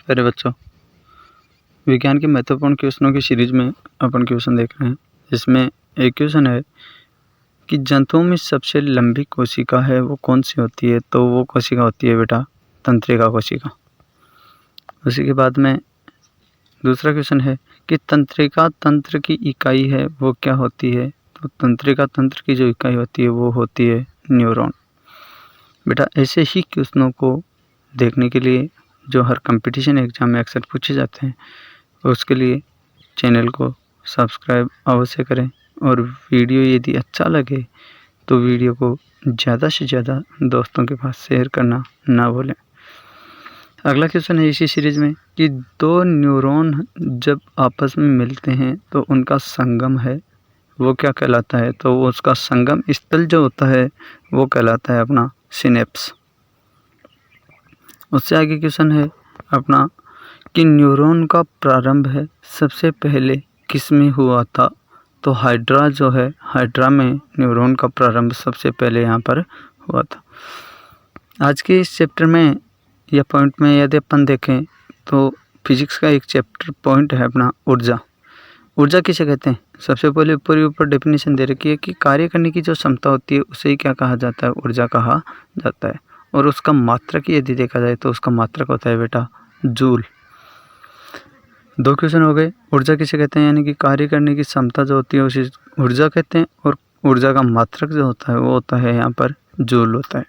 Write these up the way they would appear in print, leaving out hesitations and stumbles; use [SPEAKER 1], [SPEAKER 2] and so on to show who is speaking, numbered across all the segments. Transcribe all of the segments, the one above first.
[SPEAKER 1] प्यारे बच्चों, विज्ञान के महत्वपूर्ण क्वेश्चनों की सीरीज में अपन क्वेश्चन देख रहे हैं। इसमें एक क्वेश्चन है कि जंतुओं में सबसे लंबी कोशिका है वो कौन सी होती है। तो वो कोशिका होती है बेटा तंत्रिका कोशिका। उसी के बाद में दूसरा क्वेश्चन है कि तंत्रिका तंत्र की इकाई है वो क्या होती है। तो तंत्रिका तंत्र की जो इकाई होती है वो होती है न्यूरॉन। बेटा ऐसे ही क्वेश्चनों को देखने के लिए जो हर कंपटीशन एग्ज़ाम में अक्सर पूछे जाते हैं, उसके लिए चैनल को सब्सक्राइब अवश्य करें और वीडियो यदि अच्छा लगे तो वीडियो को ज़्यादा से ज़्यादा दोस्तों के पास शेयर करना ना भूलें। अगला क्वेश्चन है इसी सीरीज में कि दो न्यूरॉन जब आपस में मिलते हैं तो उनका संगम है वो क्या कहलाता है। तो वो उसका संगम स्थल जो होता है वो कहलाता है अपना सिनेप्स। उससे आगे क्वेश्चन है अपना कि न्यूरॉन का प्रारंभ है सबसे पहले किस में हुआ था। तो हाइड्रा जो है, हाइड्रा में न्यूरॉन का प्रारंभ सबसे पहले यहाँ पर हुआ था। आज के इस चैप्टर में या पॉइंट में यदि अपन देखें तो फिजिक्स का एक चैप्टर पॉइंट है अपना ऊर्जा। ऊर्जा किसे कहते हैं। सबसे पहले पूरी ऊपर डेफिनेशन दे रखी है कि कार्य करने की जो क्षमता होती है उसे ही क्या कहा जाता है, ऊर्जा कहा जाता है। और उसका मात्रक यदि देखा जाए तो उसका मात्रक होता है बेटा जूल। दो क्वेश्चन हो गए। ऊर्जा किसे कहते हैं यानी कि कार्य करने की क्षमता जो होती है उसे ऊर्जा कहते हैं, और ऊर्जा का मात्रक जो होता है वो होता है यहाँ पर जूल होता है।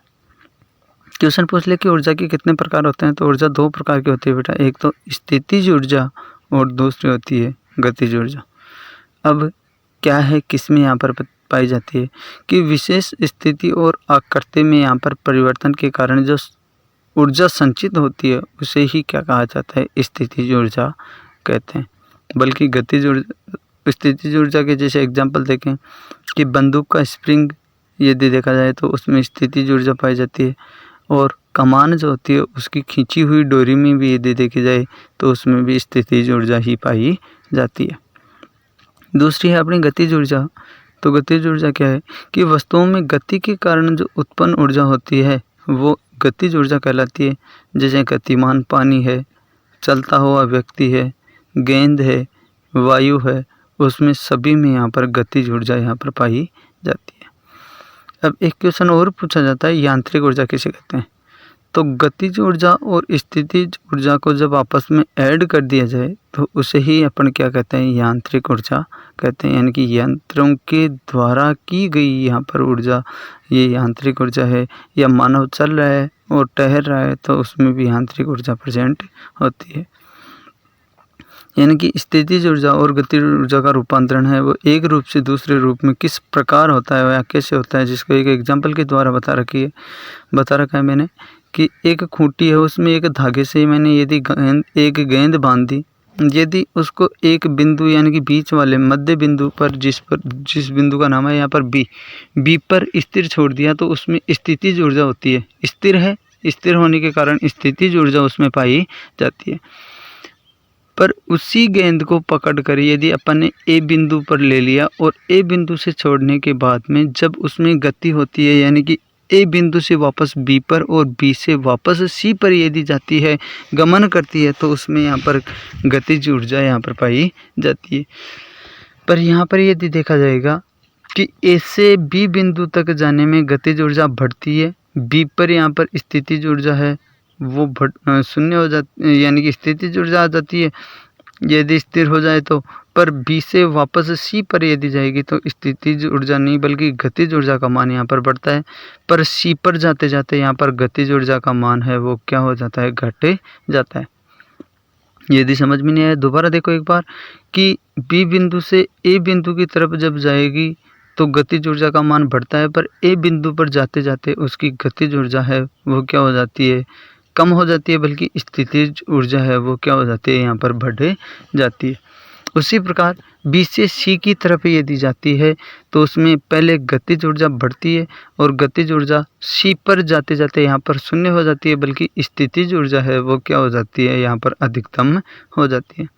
[SPEAKER 1] क्वेश्चन पूछ ले कि ऊर्जा के कितने प्रकार होते हैं। तो ऊर्जा दो प्रकार की होती है बेटा, एक तो स्थितिज ऊर्जा और दूसरी होती है गतिज ऊर्जा। अब क्या है किसमें यहाँ पर पाई जाती है कि विशेष स्थिति और आकृति में यहाँ पर परिवर्तन के कारण जो ऊर्जा संचित होती है उसे ही क्या कहा जाता है, स्थितिज ऊर्जा कहते हैं। बल्कि गतिज ऊर्जा, स्थितिज ऊर्जा के जैसे एग्जांपल देखें कि बंदूक का स्प्रिंग यदि देखा जाए तो उसमें स्थितिज ऊर्जा पाई जाती है, और कमान जो होती है उसकी खींची हुई डोरी में भी यदि देखी जाए तो उसमें भी स्थितिज ऊर्जा ही पाई जाती है। दूसरी है अपनी गतिज ऊर्जा। तो गतिज ऊर्जा क्या है कि वस्तुओं में गति के कारण जो उत्पन्न ऊर्जा होती है वो गतिज ऊर्जा कहलाती है। जैसे गतिमान पानी है, चलता हुआ व्यक्ति है, गेंद है, वायु है, उसमें सभी में यहाँ पर गतिज ऊर्जा यहाँ पर पाई जाती है। अब एक क्वेश्चन और पूछा जाता है, यांत्रिक ऊर्जा किसे कहते हैं। तो गतिज ऊर्जा और स्थितिज ऊर्जा को जब आपस में ऐड कर दिया जाए तो उसे ही अपन क्या कहते हैं, यांत्रिक ऊर्जा कहते हैं। यानी कि यंत्रों के द्वारा की गई यहाँ पर ऊर्जा ये यांत्रिक ऊर्जा है। या मानव चल रहा है और टहल रहा है तो उसमें भी यांत्रिक ऊर्जा प्रेजेंट होती है। यानी कि स्थितिज ऊर्जा और गतिज ऊर्जा का रूपांतरण है वो एक रूप से दूसरे रूप में किस प्रकार होता है या कैसे होता है, जिसको एक एग्जाम्पल के द्वारा बता रखा है मैंने कि एक खूंटी है उसमें एक धागे से मैंने यदि एक गेंद बांध दी, यदि उसको एक बिंदु यानी कि बीच वाले मध्य बिंदु पर जिस बिंदु का नाम है यहाँ पर बी पर स्थिर छोड़ दिया तो उसमें स्थितिज ऊर्जा होती है। स्थिर है, स्थिर होने के कारण स्थितिज ऊर्जा उसमें पाई जाती है। पर उसी गेंद को पकड़कर यदि अपन ने ए बिंदु पर ले लिया और ए बिंदु से छोड़ने के बाद में जब उसमें गति होती है यानी कि ए बिंदु से वापस बी पर और बी से वापस सी पर यदि जाती है, गमन करती है, तो उसमें यहाँ पर गतिज ऊर्जा यहाँ पर पाई जाती है। पर यहाँ पर यदि देखा जाएगा कि ए से बी बिंदु तक जाने में गतिज ऊर्जा बढ़ती है, बी पर यहाँ पर स्थितिज ऊर्जा है वो शून्य हो जाती यानी कि स्थितिज ऊर्जा आ जाती है यदि स्थिर हो जाए तो। पर बी से वापस सी पर यदि जाएगी तो स्थितिज ऊर्जा नहीं बल्कि गतिज ऊर्जा का मान यहाँ पर बढ़ता है। पर सी पर जाते जाते यहाँ पर गतिज ऊर्जा का मान है वो क्या हो जाता है, घट जाता है। यदि समझ में नहीं आया दोबारा देखो एक बार कि बी बिंदु से ए बिंदु की तरफ जब जाएगी तो गतिज ऊर्जा का मान बढ़ता है, पर ए बिंदु पर जाते जाते उसकी गतिज ऊर्जा है वो क्या हो जाती है, कम हो जाती है, बल्कि स्थितिज ऊर्जा है वो क्या हो जाती है, यहाँ पर बढ़ जाती है। उसी प्रकार बी से सी की तरफ यदि जाती है तो उसमें पहले गतिज ऊर्जा बढ़ती है और गतिज ऊर्जा सी पर जाते जाते यहाँ पर शून्य हो जाती है, बल्कि स्थितिज ऊर्जा है वो क्या हो जाती है, यहाँ पर अधिकतम हो जाती है।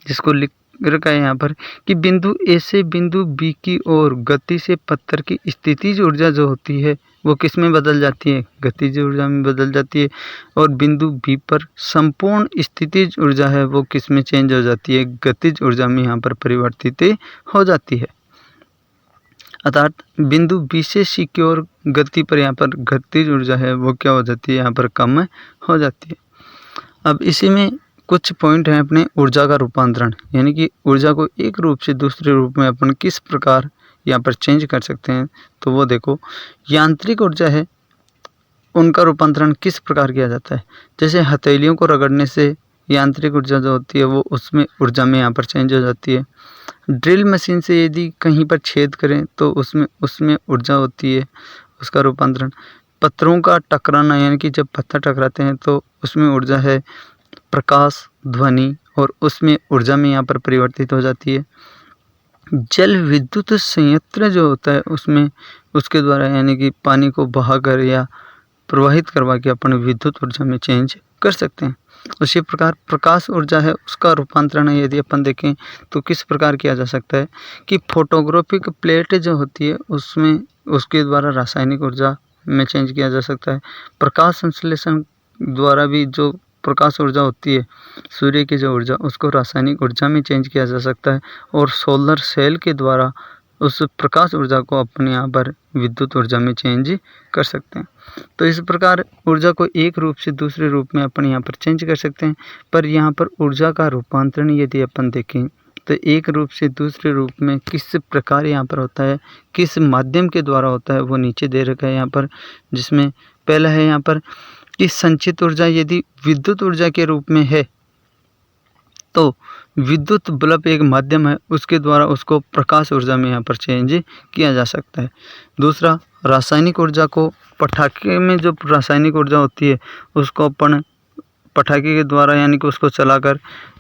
[SPEAKER 1] जिसको लिख रखा है यहाँ पर कि बिंदु ए से बिंदु बी की ओर गति से पत्थर की स्थितिज ऊर्जा जो होती है वो किस में बदल जाती है, गतिज ऊर्जा में बदल जाती है। और बिंदु बी पर संपूर्ण स्थितिज ऊर्जा है वो किस में चेंज हो जाती है, गतिज ऊर्जा में यहाँ पर परिवर्तित हो जाती है। अर्थात बिंदु बी से सी की ओर गति पर यहाँ पर गतिज ऊर्जा है वो क्या हो जाती है, यहाँ पर कम हो जाती है। अब इसी में कुछ पॉइंट हैं अपने ऊर्जा का रूपांतरण, यानी कि ऊर्जा को एक रूप से दूसरे रूप में अपन किस प्रकार यहाँ पर चेंज कर सकते हैं। तो वो देखो, यांत्रिक ऊर्जा है उनका रूपांतरण किस प्रकार किया जाता है। जैसे हथेलियों को रगड़ने से यांत्रिक ऊर्जा जो होती है वो उसमें ऊर्जा में यहाँ पर चेंज हो जाती है। ड्रिल मशीन से यदि कहीं पर छेद करें तो उसमें ऊर्जा होती है, उसका रूपांतरण। पत्थरों का टकराना, यानी कि जब पत्थर टकराते हैं तो उसमें ऊर्जा है प्रकाश, ध्वनि, और उसमें ऊर्जा में यहाँ पर परिवर्तित हो जाती है। जल विद्युत संयंत्र जो होता है उसमें उसके द्वारा यानी कि पानी को बहाकर या प्रवाहित करवा के अपन विद्युत ऊर्जा में चेंज कर सकते हैं। उसी प्रकार प्रकाश ऊर्जा है उसका रूपांतरण यदि अपन देखें तो किस प्रकार किया जा सकता है कि फोटोग्राफिक प्लेट जो होती है उसमें उसके द्वारा रासायनिक ऊर्जा में चेंज किया जा सकता है। प्रकाश संश्लेषण द्वारा भी जो प्रकाश ऊर्जा होती है, सूर्य की जो ऊर्जा, उसको रासायनिक ऊर्जा में चेंज किया जा सकता है। और सोलर सेल के द्वारा उस प्रकाश ऊर्जा को अपने यहाँ पर विद्युत ऊर्जा में चेंज कर सकते हैं। तो इस प्रकार ऊर्जा को एक रूप से दूसरे रूप में अपन यहाँ पर चेंज कर सकते हैं। पर यहाँ पर ऊर्जा का रूपांतरण यदि अपन देखें तो एक रूप से दूसरे रूप में किस प्रकार यहाँ पर होता है, किस माध्यम के द्वारा होता है, वो नीचे दे रखा है यहाँ पर। जिसमें पहला है यहाँ पर कि संचित ऊर्जा यदि विद्युत ऊर्जा के रूप में है तो विद्युत बल्ब एक माध्यम है, उसके द्वारा उसको प्रकाश ऊर्जा में यहाँ पर चेंज किया जा सकता है। दूसरा, रासायनिक ऊर्जा को पटाखे में जो रासायनिक ऊर्जा होती है उसको अपन पटाखे के द्वारा यानी कि उसको चलाकर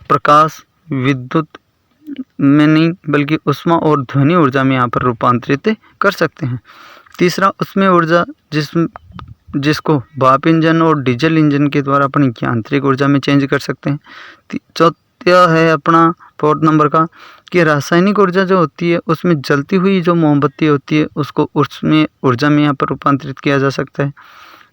[SPEAKER 1] प्रकाश विद्युत में नहीं बल्कि उष्मा और ध्वनि ऊर्जा में यहाँ पर रूपांतरित कर सकते हैं। तीसरा, उसमें ऊर्जा जिसको भाप इंजन और डीजल इंजन के द्वारा अपन यांत्रिक ऊर्जा में चेंज कर सकते हैं। चौथा है अपना फोर्थ नंबर का कि रासायनिक ऊर्जा जो होती है उसमें जलती हुई जो मोमबत्ती होती है उसको उसमें ऊर्जा में यहाँ पर रूपांतरित किया जा सकता है।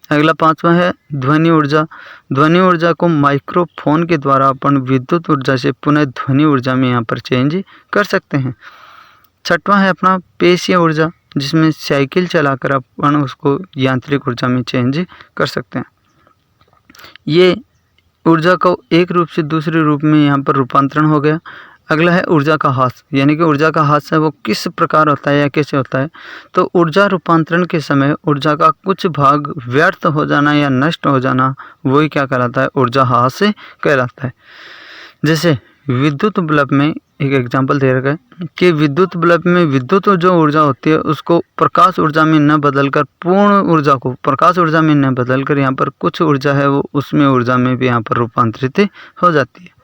[SPEAKER 1] अगला पांचवा है ध्वनि ऊर्जा। ध्वनि ऊर्जा को माइक्रोफोन के द्वारा अपन विद्युत ऊर्जा से पुनः ध्वनि ऊर्जा में यहाँ पर चेंज कर सकते हैं। छठवां है अपना पेशीय ऊर्जा, जिसमें साइकिल चलाकर अपन उसको यांत्रिक ऊर्जा में चेंज कर सकते हैं। ये ऊर्जा को एक रूप से दूसरे रूप में यहाँ पर रूपांतरण हो गया। अगला है ऊर्जा का ह्रास, यानी कि ऊर्जा का ह्रास है वो किस प्रकार होता है या कैसे होता है। तो ऊर्जा रूपांतरण के समय ऊर्जा का कुछ भाग व्यर्थ हो जाना या नष्ट हो जाना वही क्या कहलाता है, ऊर्जा ह्रास कहलाता है। जैसे विद्युत बल्ब में एक एग्जांपल दे रखा है कि विद्युत बल्ब में विद्युत जो ऊर्जा होती है उसको प्रकाश ऊर्जा में न बदलकर पूर्ण ऊर्जा को प्रकाश ऊर्जा में न बदलकर यहाँ पर कुछ ऊर्जा है वो उसमें ऊर्जा में भी यहाँ पर रूपांतरित हो जाती है।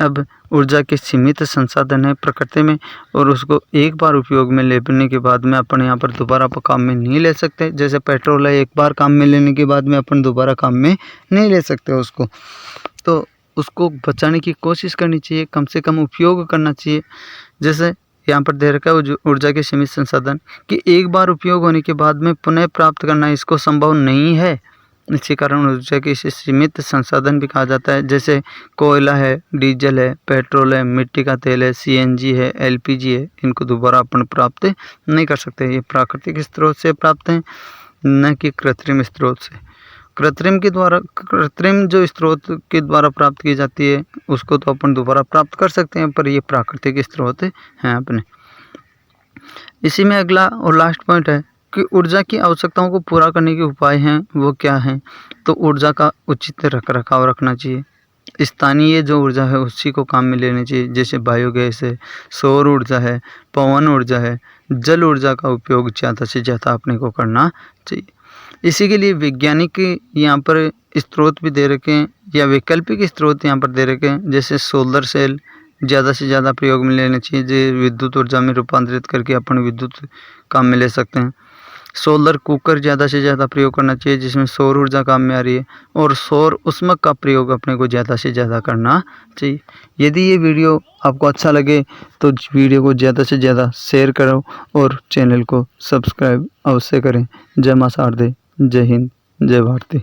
[SPEAKER 1] अब ऊर्जा के सीमित संसाधन है प्रकृति में और उसको एक बार उपयोग में लेने के बाद में अपन यहाँ पर दोबारा काम में नहीं ले सकते। जैसे पेट्रोल है, एक बार काम में लेने के बाद में अपन दोबारा काम में नहीं ले सकते उसको, तो उसको बचाने की कोशिश करनी चाहिए, कम से कम उपयोग करना चाहिए। जैसे यहाँ पर दे रखा है जो ऊर्जा के सीमित संसाधन कि एक बार उपयोग होने के बाद में पुनः प्राप्त करना इसको संभव नहीं है। इसी कारण ऊर्जा के इसे सीमित संसाधन भी कहा जाता है। जैसे कोयला है, डीजल है, पेट्रोल है, मिट्टी का तेल है, सीएनजी है, एलपीजी है, इनको दोबारा अपन प्राप्त नहीं कर सकते। ये प्राकृतिक स्रोत से प्राप्त हैं, न कि कृत्रिम स्रोत से। कृत्रिम जो स्रोत के द्वारा प्राप्त की जाती है उसको तो अपन दोबारा प्राप्त कर सकते हैं, पर ये प्राकृतिक स्रोत हैं अपने। इसी में अगला और लास्ट पॉइंट है कि ऊर्जा की आवश्यकताओं को पूरा करने के उपाय हैं वो क्या हैं। तो ऊर्जा का उचित रखरखाव रखना चाहिए, स्थानीय जो ऊर्जा है उसी को काम में लेनी चाहिए। जैसे बायोगैस है, सौर ऊर्जा है, पवन ऊर्जा है, जल ऊर्जा का उपयोग ज़्यादा से ज़्यादा अपने को करना चाहिए। इसी के लिए वैज्ञानिक यहाँ पर स्रोत भी दे रखे हैं या वैकल्पिक स्रोत यहाँ पर दे रखे हैं। जैसे सोलर सेल ज़्यादा से ज़्यादा प्रयोग में लेने चाहिए, जो विद्युत ऊर्जा में रूपांतरित करके अपन विद्युत काम में ले सकते हैं। सोलर कुकर ज़्यादा से ज़्यादा प्रयोग करना चाहिए जिसमें सौर ऊर्जा काम में आ रही है, और सौर ऊष्मक का प्रयोग अपने को ज़्यादा से ज़्यादा करना चाहिए। यदि ये वीडियो आपको अच्छा लगे तो वीडियो को ज़्यादा से ज़्यादा शेयर करो और चैनल को सब्सक्राइब अवश्य करें। जय मां शारदे, जय हिंद, जय भारती।